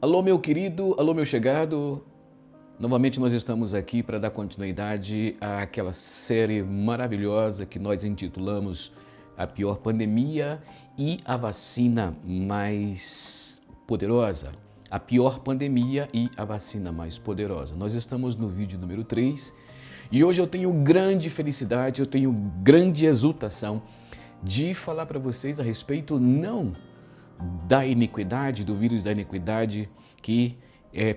Alô, meu querido, alô, meu chegado. Novamente nós estamos aqui para dar continuidade àquela série maravilhosa que nós intitulamos A Pior Pandemia e a Vacina Mais Poderosa. A pior pandemia e a vacina mais poderosa. Nós estamos no vídeo número 3 e hoje eu tenho grande felicidade, eu tenho grande exultação de falar para vocês a respeito não da iniquidade, do vírus da iniquidade que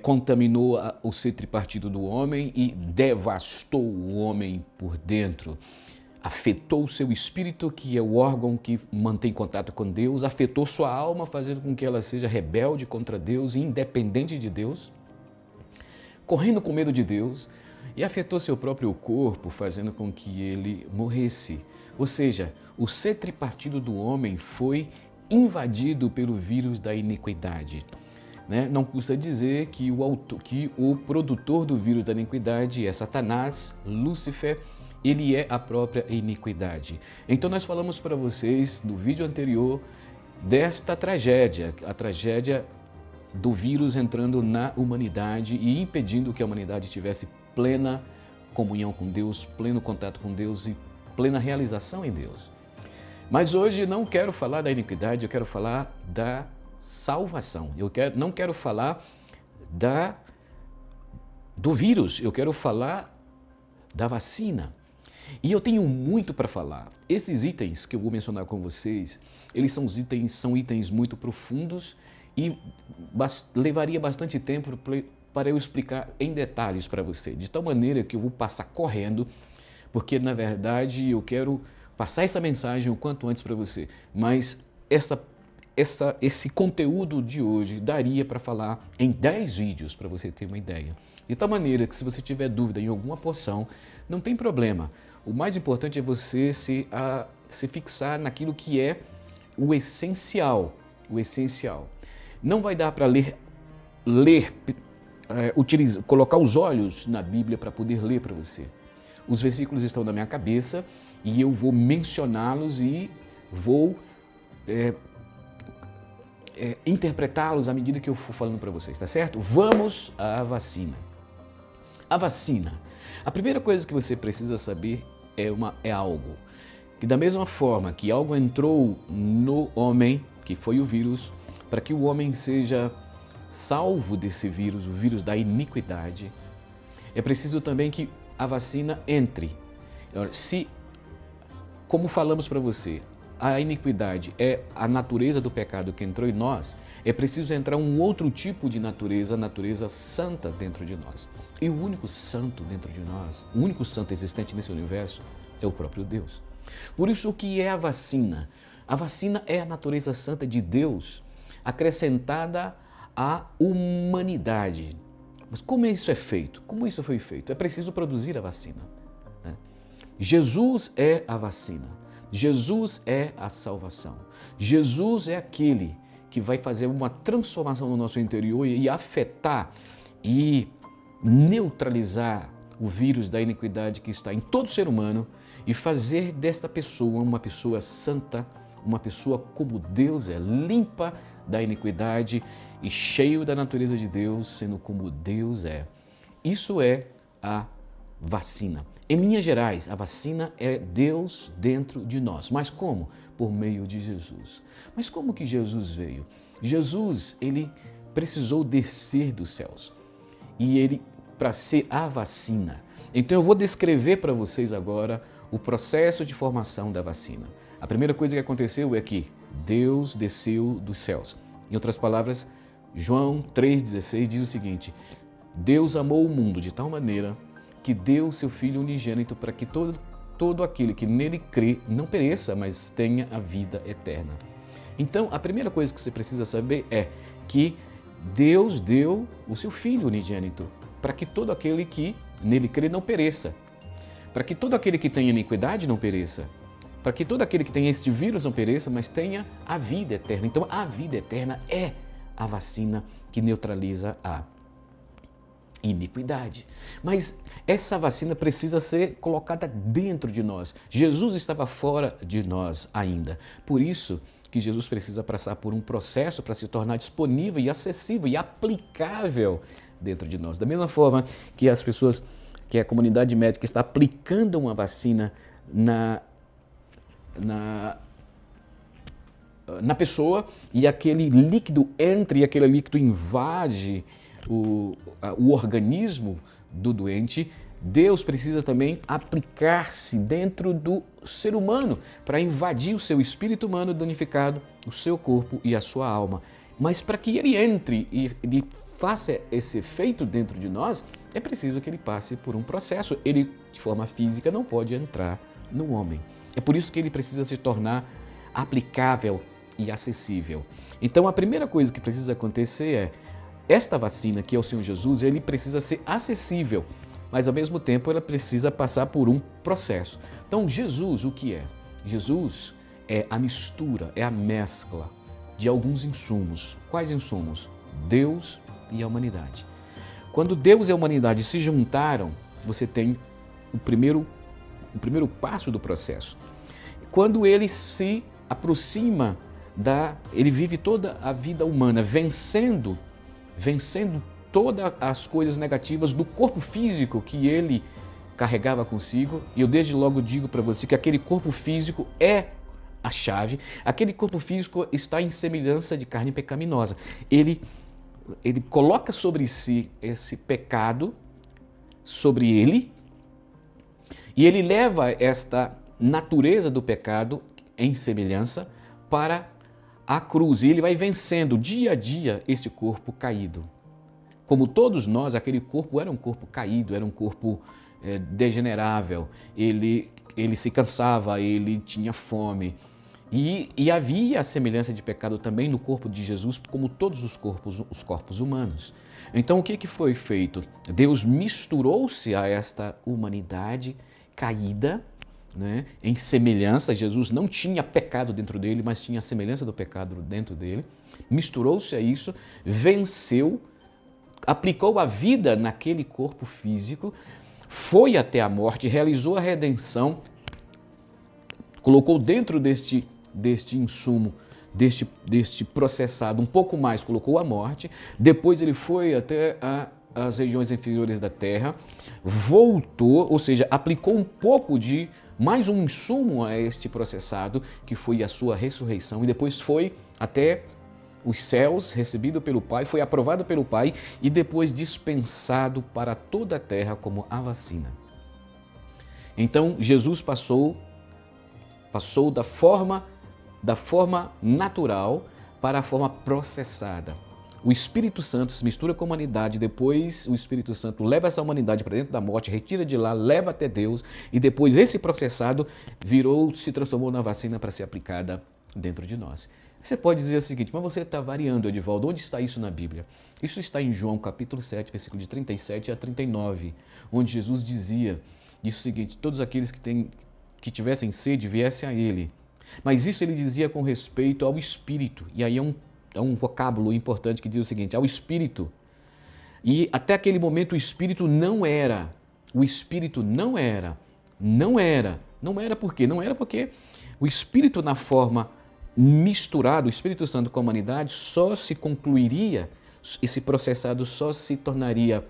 contaminou o ser tripartido do homem e devastou o homem por dentro. Afetou o seu espírito, que é o órgão que mantém contato com Deus, afetou sua alma, fazendo com que ela seja rebelde contra Deus, independente de Deus, correndo com medo de Deus, e afetou seu próprio corpo, fazendo com que ele morresse. Ou seja, o ser tripartido do homem foi invadido pelo vírus da iniquidade. Não custa dizer que o produtor do vírus da iniquidade é Satanás, Lúcifer, ele é a própria iniquidade. Então nós falamos para vocês no vídeo anterior desta tragédia, a tragédia do vírus entrando na humanidade e impedindo que a humanidade tivesse plena comunhão com Deus, pleno contato com Deus e plena realização em Deus. Mas hoje não quero falar da iniquidade, eu quero falar da salvação. Não quero falar do vírus, eu quero falar da vacina. E eu tenho muito para falar. Esses itens que eu vou mencionar com vocês, eles são itens muito profundos e levaria bastante tempo para eu explicar em detalhes para você. De tal maneira que eu vou passar correndo, porque na verdade eu quero passar essa mensagem o quanto antes para você. Mas esse conteúdo de hoje daria para falar em 10 vídeos, para você ter uma ideia. De tal maneira que se você tiver dúvida em alguma porção, não tem problema. O mais importante é você se fixar naquilo que é o essencial. O essencial. Não vai dar para colocar os olhos na Bíblia para poder ler para você. Os versículos estão na minha cabeça e eu vou mencioná-los e vou interpretá-los à medida que eu for falando para vocês, tá certo? Vamos à vacina. A vacina. A primeira coisa que você precisa saber é algo. Que da mesma forma que algo entrou no homem, que foi o vírus, para que o homem seja salvo desse vírus, o vírus da iniquidade, é preciso também que a vacina entre. Como falamos para você, a iniquidade é a natureza do pecado que entrou em nós, é preciso entrar um outro tipo de natureza, a natureza santa dentro de nós. E o único santo dentro de nós, o único santo existente nesse universo é o próprio Deus. Por isso, o que é a vacina? A vacina é a natureza santa de Deus acrescentada à humanidade. Mas como isso é feito? Como isso foi feito? É preciso produzir a vacina. Jesus é a vacina. Jesus é a salvação. Jesus é aquele que vai fazer uma transformação no nosso interior e afetar e neutralizar o vírus da iniquidade que está em todo ser humano e fazer desta pessoa uma pessoa santa, uma pessoa como Deus é, limpa da iniquidade e cheio da natureza de Deus, sendo como Deus é. Isso é a vacina. Em linhas gerais, a vacina é Deus dentro de nós. Mas como? Por meio de Jesus. Mas como que Jesus veio? Jesus, ele precisou descer dos céus. E ele, para ser a vacina. Então eu vou descrever para vocês agora o processo de formação da vacina. A primeira coisa que aconteceu é que Deus desceu dos céus. Em outras palavras, João 3,16 diz o seguinte: Deus amou o mundo de tal maneira que deu o seu Filho unigênito para que todo aquele que nele crê não pereça, mas tenha a vida eterna. Então, a primeira coisa que você precisa saber é que Deus deu o seu Filho unigênito para que todo aquele que nele crê não pereça, para que todo aquele que tenha iniquidade não pereça, para que todo aquele que tenha este vírus não pereça, mas tenha a vida eterna. Então, a vida eterna é a vacina que neutraliza a iniquidade. Mas essa vacina precisa ser colocada dentro de nós. Jesus estava fora de nós ainda. Por isso, que Jesus precisa passar por um processo para se tornar disponível e acessível e aplicável dentro de nós. Da mesma forma que as pessoas, que a comunidade médica está aplicando uma vacina na pessoa e aquele líquido entra e aquele líquido invade o organismo do doente, Deus precisa também aplicar-se dentro do ser humano para invadir o seu espírito humano danificado, o seu corpo e a sua alma. Mas para que ele entre e ele faça esse efeito dentro de nós, é preciso que ele passe por um processo. Ele, de forma física, não pode entrar no homem. É por isso que ele precisa se tornar aplicável e acessível. Então, a primeira coisa que precisa acontecer é, esta vacina, que é o Senhor Jesus, ele precisa ser acessível, mas ao mesmo tempo ela precisa passar por um processo. Então, Jesus, o que é? Jesus é a mistura, é a mescla de alguns insumos. Quais insumos? Deus e a humanidade. Quando Deus e a humanidade se juntaram, você tem o primeiro passo do processo. Quando ele se aproxima ele vive toda a vida humana vencendo todas as coisas negativas do corpo físico que ele carregava consigo. E eu desde logo digo para você que aquele corpo físico é a chave. Aquele corpo físico está em semelhança de carne pecaminosa. Ele coloca sobre si esse pecado, sobre ele, e ele leva esta natureza do pecado em semelhança para a cruz. E ele vai vencendo dia a dia esse corpo caído. Como todos nós, aquele corpo era um corpo caído, era um corpo degenerável. Ele se cansava, ele tinha fome. E havia a semelhança de pecado também no corpo de Jesus, como todos os corpos humanos. Então, o que foi feito? Deus misturou-se a esta humanidade caída, né, em semelhança. Jesus não tinha pecado dentro dele, mas tinha a semelhança do pecado dentro dele. Misturou-se a isso, venceu, aplicou a vida naquele corpo físico, foi até a morte, realizou a redenção, colocou dentro deste insumo, deste processado um pouco mais, colocou a morte. Depois ele foi até as regiões inferiores da terra, voltou, ou seja, aplicou um pouco de mais um insumo a este processado, que foi a sua ressurreição, e depois foi até os céus, recebido pelo Pai, foi aprovado pelo Pai e depois dispensado para toda a terra como a vacina. Então Jesus passou da forma natural para a forma processada. O Espírito Santo se mistura com a humanidade, depois o Espírito Santo leva essa humanidade para dentro da morte, retira de lá, leva até Deus, e depois esse processado se transformou na vacina para ser aplicada dentro de nós. Você pode dizer o seguinte: mas você está variando, Edivaldo, onde está isso na Bíblia? Isso está em João capítulo 7, versículo de 37 a 39, onde Jesus disse o seguinte: todos aqueles que tivessem sede, viessem a Ele. Mas isso ele dizia com respeito ao Espírito, e aí é um vocábulo importante que diz o seguinte: ao Espírito. E até aquele momento o Espírito não era. Por quê? Não era porque o Espírito na forma misturada, o Espírito Santo com a humanidade, só se concluiria, esse processado só se tornaria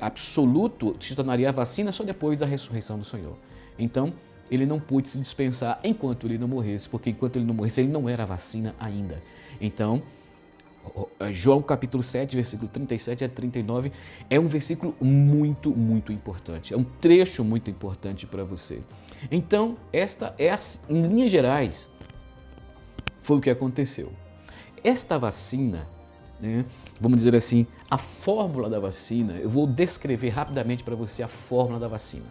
absoluto, se tornaria a vacina só depois da ressurreição do Senhor. Então, ele não pôde se dispensar enquanto ele não morresse, porque enquanto ele não morresse, ele não era a vacina ainda. Então, João capítulo 7, versículo 37 a 39, é um versículo muito, muito importante. É um trecho muito importante para você. Então, em linhas gerais, foi o que aconteceu. Esta vacina, né, vamos dizer assim, a fórmula da vacina, eu vou descrever rapidamente para você a fórmula da vacina.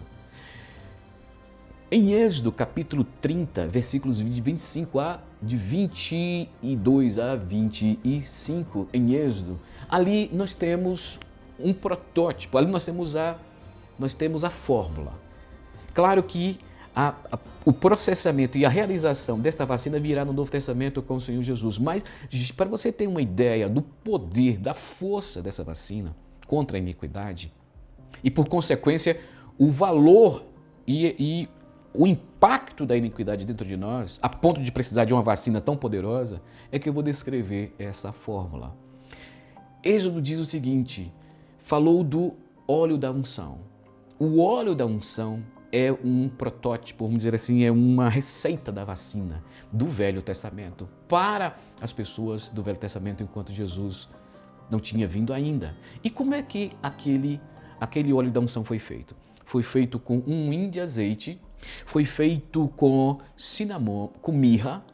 Em Êxodo, capítulo 30, versículos de 22 a 25, em Êxodo, ali nós temos um protótipo, ali nós temos a fórmula. Claro que o processamento e a realização desta vacina virá no Novo Testamento com o Senhor Jesus, mas para você ter uma ideia do poder, da força dessa vacina contra a iniquidade, e por consequência o valor e o impacto impacto da iniquidade dentro de nós, a ponto de precisar de uma vacina tão poderosa, é que eu vou descrever essa fórmula. Êxodo diz o seguinte, falou do óleo da unção. O óleo da unção é um protótipo, vamos dizer assim, é uma receita da vacina do Velho Testamento para as pessoas do Velho Testamento enquanto Jesus não tinha vindo ainda. E como é que aquele óleo da unção foi feito? Foi feito com um hin de azeite, foi feito com cinamomo, com mirra,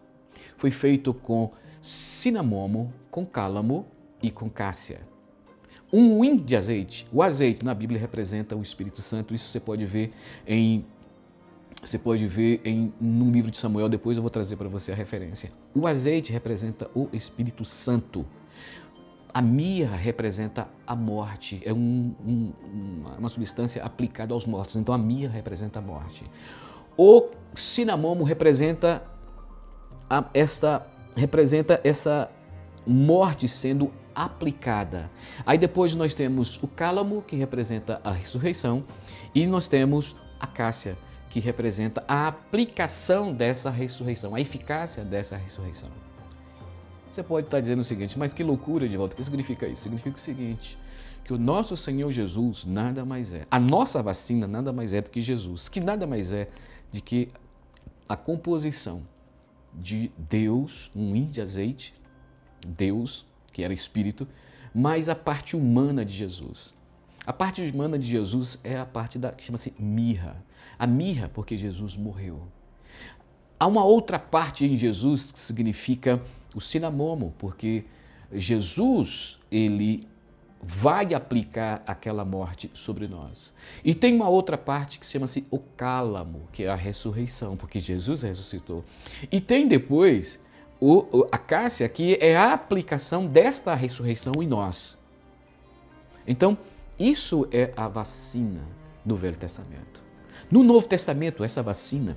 foi feito com cinamomo, com cálamo e com cássia. Um hin de azeite. O azeite na Bíblia representa o Espírito Santo. Isso você pode ver num livro de Samuel. Depois eu vou trazer para você a referência. O azeite representa o Espírito Santo. A mirra representa a morte. É uma substância aplicada aos mortos. Então a mirra representa a morte. O cinamomo representa essa morte sendo aplicada. Aí depois nós temos o cálamo, que representa a ressurreição, e nós temos a cássia, que representa a aplicação dessa ressurreição, a eficácia dessa ressurreição. Você pode estar dizendo o seguinte, mas que loucura, Edivaldo, o que significa isso? Significa o seguinte, que o nosso Senhor Jesus nada mais é, a nossa vacina nada mais é do que Jesus, que nada mais é de que a composição de Deus, um hin de azeite, Deus, que era Espírito, mas a parte humana de Jesus. A parte humana de Jesus é a parte que chama-se mirra. A mirra porque Jesus morreu. Há uma outra parte em Jesus que significa o cinamomo, porque Jesus, ele vai aplicar aquela morte sobre nós. E tem uma outra parte que chama-se o cálamo, que é a ressurreição, porque Jesus ressuscitou. E tem depois a cássia, que é a aplicação desta ressurreição em nós. Então, isso é a vacina do Velho Testamento. No Novo Testamento, essa vacina,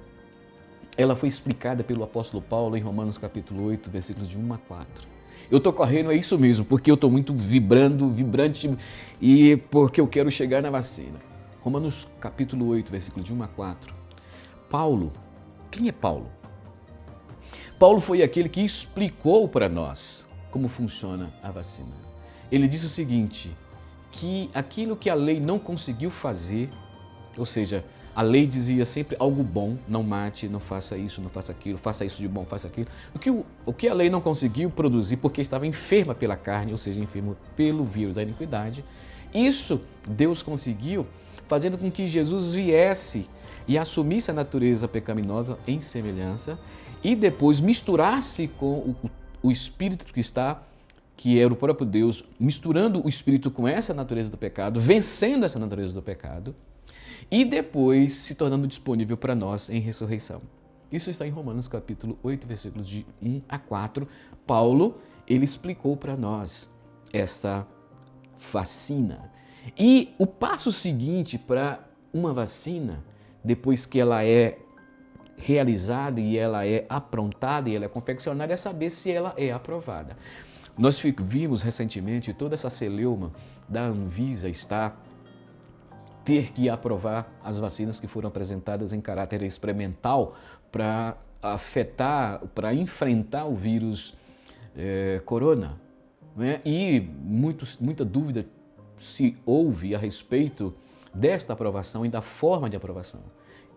ela foi explicada pelo apóstolo Paulo em Romanos capítulo 8, versículos de 1 a 4. Eu estou correndo, é isso mesmo, porque eu estou muito vibrante e porque eu quero chegar na vacina. Romanos capítulo 8, versículos de 1 a 4. Paulo, quem é Paulo? Paulo foi aquele que explicou para nós como funciona a vacina. Ele disse o seguinte, que aquilo que a lei não conseguiu fazer, ou seja, a lei dizia sempre algo bom, não mate, não faça isso, não faça aquilo, faça isso de bom, faça aquilo. O que a lei não conseguiu produzir porque estava enferma pela carne, ou seja, enferma pelo vírus da iniquidade, isso Deus conseguiu fazendo com que Jesus viesse e assumisse a natureza pecaminosa em semelhança e depois misturasse com o Espírito que era o próprio Deus, misturando o Espírito com essa natureza do pecado, vencendo essa natureza do pecado, e depois se tornando disponível para nós em ressurreição. Isso está em Romanos capítulo 8, versículos de 1 a 4. Paulo, ele explicou para nós essa vacina. E o passo seguinte para uma vacina, depois que ela é realizada e ela é aprontada e ela é confeccionada, é saber se ela é aprovada. Nós vimos recentemente toda essa celeuma da Anvisa ter que aprovar as vacinas que foram apresentadas em caráter experimental para para enfrentar o vírus corona. Né? E muita dúvida se houve a respeito desta aprovação e da forma de aprovação.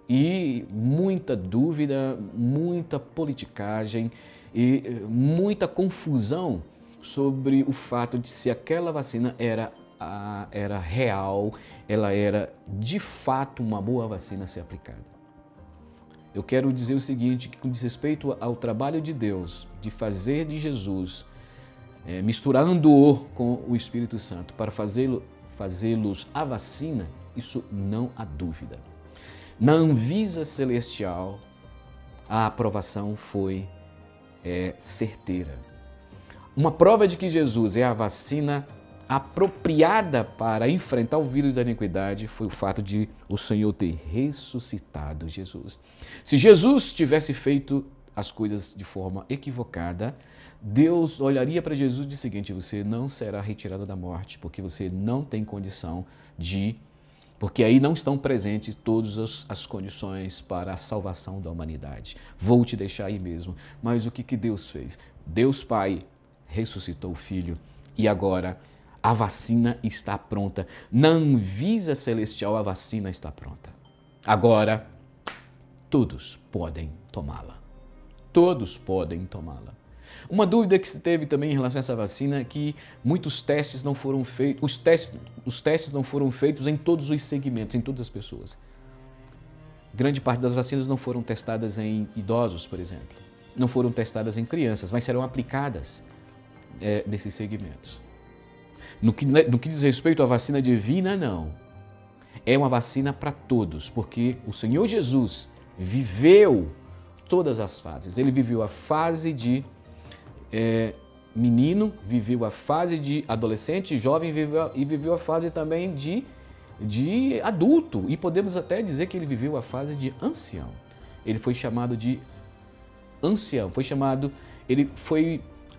E muita dúvida, muita politicagem e muita confusão sobre o fato de se aquela vacina era real, ela era de fato uma boa vacina a ser aplicada. Eu quero dizer o seguinte, que com respeito ao trabalho de Deus, de fazer de Jesus, misturando-o com o Espírito Santo para fazê-los a vacina, isso não há dúvida. Na Anvisa Celestial, a aprovação foi certeira. Uma prova de que Jesus é a vacina apropriada para enfrentar o vírus da iniquidade foi o fato de o Senhor ter ressuscitado Jesus. Se Jesus tivesse feito as coisas de forma equivocada, Deus olharia para Jesus e diz o seguinte, você não será retirado da morte, porque você não tem condição de porque aí não estão presentes todas as condições para a salvação da humanidade. Vou te deixar aí mesmo. Mas o que Deus fez? Deus Pai ressuscitou o Filho e agora a vacina está pronta. Na Anvisa Celestial a vacina está pronta. Agora todos podem tomá-la. Todos podem tomá-la. Uma dúvida que se teve também em relação a essa vacina é que muitos testes não foram feitos, os testes não foram feitos em todos os segmentos, em todas as pessoas. Grande parte das vacinas não foram testadas em idosos, por exemplo. Não foram testadas em crianças, mas serão aplicadas nesses segmentos. No que diz respeito à vacina divina, não. É uma vacina para todos, porque o Senhor Jesus viveu todas as fases. Ele viveu a fase de menino, viveu a fase de adolescente, jovem e viveu a fase também de adulto. E podemos até dizer que ele viveu a fase de ancião. Ele foi chamado de ancião,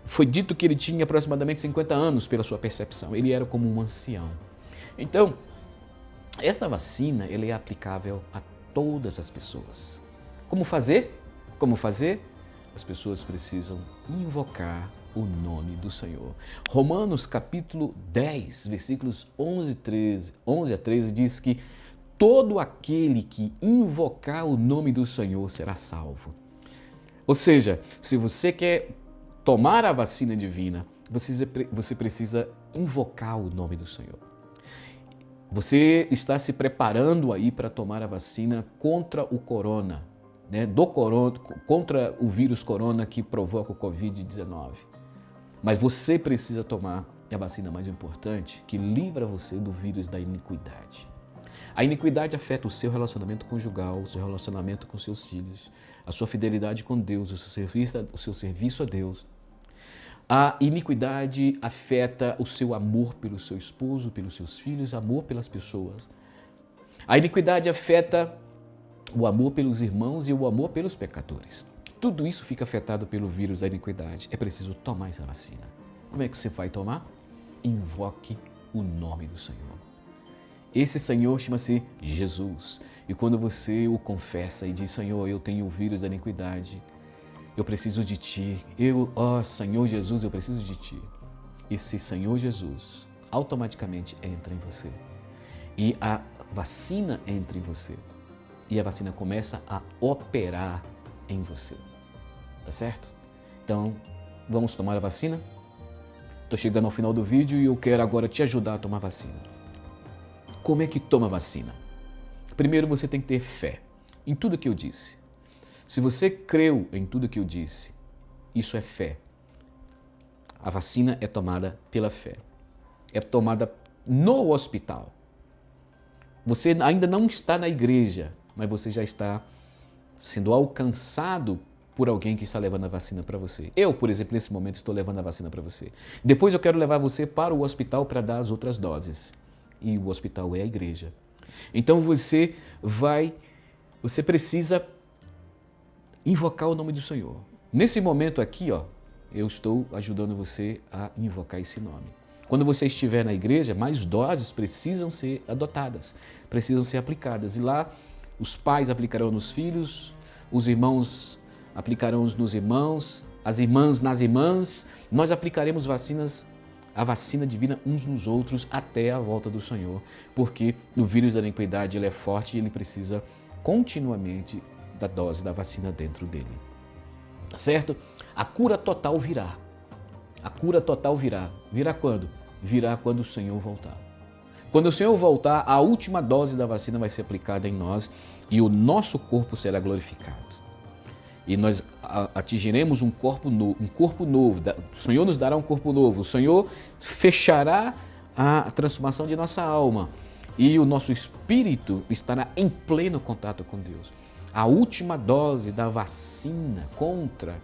foi dito que ele tinha aproximadamente 50 anos pela sua percepção. Ele era como um ancião. Então, esta vacina ela é aplicável a todas as pessoas. Como fazer? Como fazer? As pessoas precisam invocar o nome do Senhor. Romanos capítulo 10, versículos 11 a 13 diz que todo aquele que invocar o nome do Senhor será salvo. Ou seja, se você quer tomar a vacina divina, você precisa invocar o nome do Senhor. Você está se preparando aí para tomar a vacina contra o corona, contra o vírus corona que provoca o Covid-19. Mas você precisa tomar a vacina mais importante, que livra você do vírus da iniquidade. A iniquidade afeta o seu relacionamento conjugal, o seu relacionamento com seus filhos, a sua fidelidade com Deus, o seu serviço a Deus. A iniquidade afeta o seu amor pelo seu esposo, pelos seus filhos, amor pelas pessoas. A iniquidade afeta o amor pelos irmãos e o amor pelos pecadores. Tudo isso fica afetado pelo vírus da iniquidade. É preciso tomar essa vacina. Como é que você vai tomar? Invoque o nome do Senhor. Esse Senhor chama-se Jesus. E quando você o confessa e diz, Senhor, eu tenho o vírus da iniquidade, eu preciso de Ti. Senhor Jesus, eu preciso de Ti. Esse Senhor Jesus automaticamente entra em você. E a vacina entra em você. E a vacina começa a operar em você. Tá certo? Então, vamos tomar a vacina? Estou chegando ao final do vídeo e eu quero agora te ajudar a tomar vacina. Como é que toma vacina? Primeiro, você tem que ter fé em tudo que eu disse. Se você creu em tudo que eu disse, isso é fé. A vacina é tomada pela fé. É tomada no hospital. Você ainda não está na igreja, mas você já está sendo alcançado por alguém que está levando a vacina para você. Eu, por exemplo, nesse momento estou levando a vacina para você. Depois eu quero levar você para o hospital para dar as outras doses. E o hospital é a igreja. Então você precisa invocar o nome do Senhor. Nesse momento aqui, eu estou ajudando você a invocar esse nome. Quando você estiver na igreja, mais doses precisam ser adotadas, precisam ser aplicadas. E lá os pais aplicarão nos filhos, os irmãos aplicarão nos irmãos, as irmãs nas irmãs. Nós aplicaremos a vacina divina uns nos outros até a volta do Senhor, porque o vírus da iniquidade ele é forte e ele precisa continuamente da dose da vacina dentro dele. Tá certo? A cura total virá. A cura total virá. Virá quando? Virá quando o Senhor voltar. Quando o Senhor voltar, a última dose da vacina vai ser aplicada em nós e o nosso corpo será glorificado. E nós atingiremos um corpo novo. O Senhor nos dará um corpo novo. O Senhor fechará a transformação de nossa alma e o nosso espírito estará em pleno contato com Deus. A última dose da vacina contra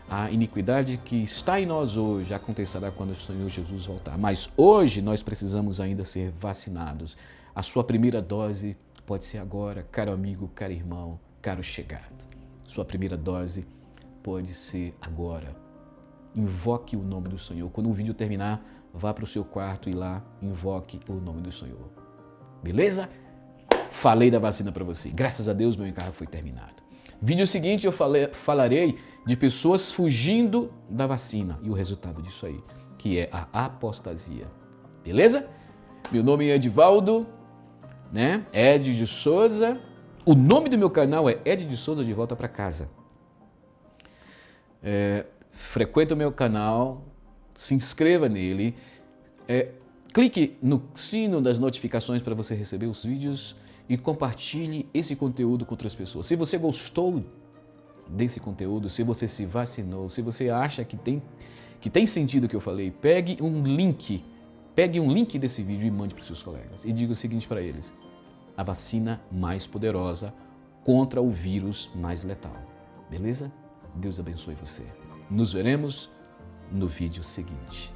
a iniquidade que está em nós hoje acontecerá quando o Senhor Jesus voltar. Mas hoje nós precisamos ainda ser vacinados. A sua primeira dose pode ser agora, caro amigo, caro irmão, caro chegado. Sua primeira dose pode ser agora. Invoque o nome do Senhor. Quando o vídeo terminar, vá para o seu quarto e lá invoque o nome do Senhor. Beleza? falei da vacina para você. Graças a Deus meu encargo foi terminado. Vídeo seguinte eu falarei de pessoas fugindo da vacina e o resultado disso aí, que é a apostasia. Beleza? Meu nome é Edivaldo, né? Ed de Souza. O nome do meu canal é Ed de Souza de Volta para Casa. Frequenta o meu canal, se inscreva nele, clique no sino das notificações para você receber os vídeos e compartilhe esse conteúdo com outras pessoas. Se você gostou desse conteúdo, se você se vacinou, se você acha que tem sentido o que eu falei, pegue um link desse vídeo e mande para os seus colegas. E diga o seguinte para eles: a vacina mais poderosa contra o vírus mais letal. Beleza? Deus abençoe você. Nos veremos no vídeo seguinte.